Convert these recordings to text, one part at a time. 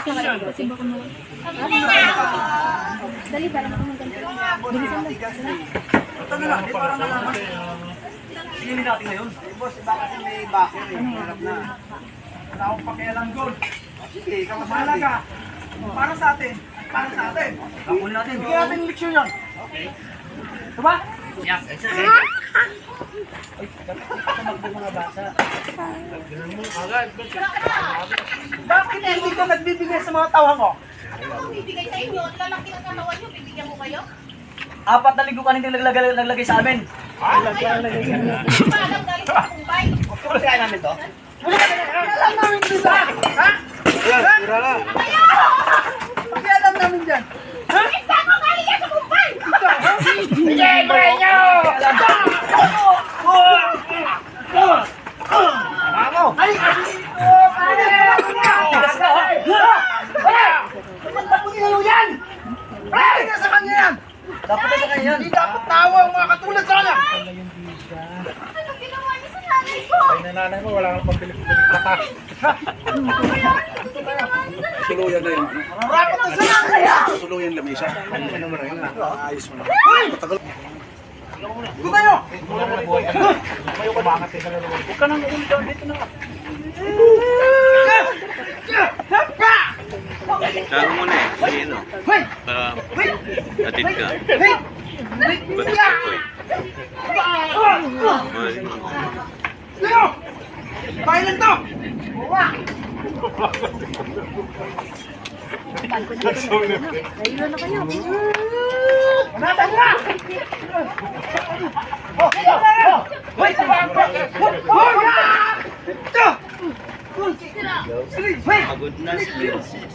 Dali ba lang ako maganda? Bilisan lang. Ito na lang, di parang nalaman. Singilin natin ngayon. Boss, iba kasi may backer eh. Harap na. Wala akong pakialam doon. Sige, ikaw mahalaga. Para sa atin. Para sa atin. Kakulin natin. Bigyan natin yung leksyon yan. Okay. Diba? Yeah. Ay, dapat ito mga bata. Bakit hindi ka nagbibigay sa mga tawang ko? Ano bibigay sa inyo? Ang lalaki ng katawan nyo, bibigyan ko kayo? 4 na linggo ka hindi naglagay sa amin. Ano kayo? Maalam galing sa Kumbay. Kung kaya namin to? Alam namin dito! Ha? Tira na! Kaya alam namin dyan! Ha? Saan mo galing yan sa Kumbay? Sige, Breño! Vamos! Ay! Tigas ka, ha? Dapat mo nilalo yan! Ay! Hindi sa kanya yan! Dapat na sa kanya yan! Hindi dapat tawa ang mga katulad sana! Anong ginawa niyo sa nanay ko? Ay, nanay mo, wala kang pampilit-pilit ka. Ano ba yan? Ito ginawa niyo sa nanay Tuluyan na yun. Rapat na sa kanya! Tuluyan lang isa. Ano naman na yun? Ayos mo na. Hoy! Matagal. Doon tayo! May umangat ka na naman. Huwag ka nang ulit dito na. Tago mo na eh. Ayun o. Hoy! Para Hoy! atid ka. Hoy! Ba't ito eh? Ay, Tayo! Kailan to? Nailan na kayo. Manatang na! Oh! Hoy! Hoy! Ito! pagod na si Princess.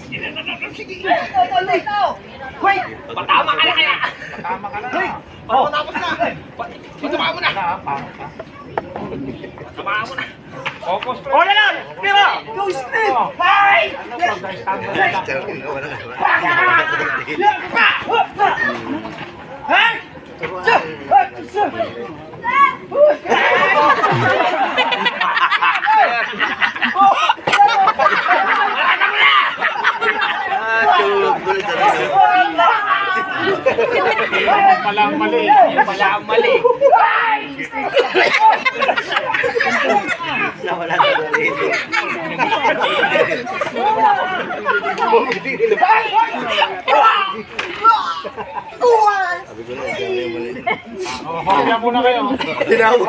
Hoy! Patama ka na kaya! Tama ka na. Hoy! Patapos na! Patama mo na. Patama mo na. Focus pa. O na lang! Pero! Go straight! Hoy! Hey! Pala ang mali. Pala ang mali. Sabi ko na, mali. Oh, hopya muna kayo. Tinawag.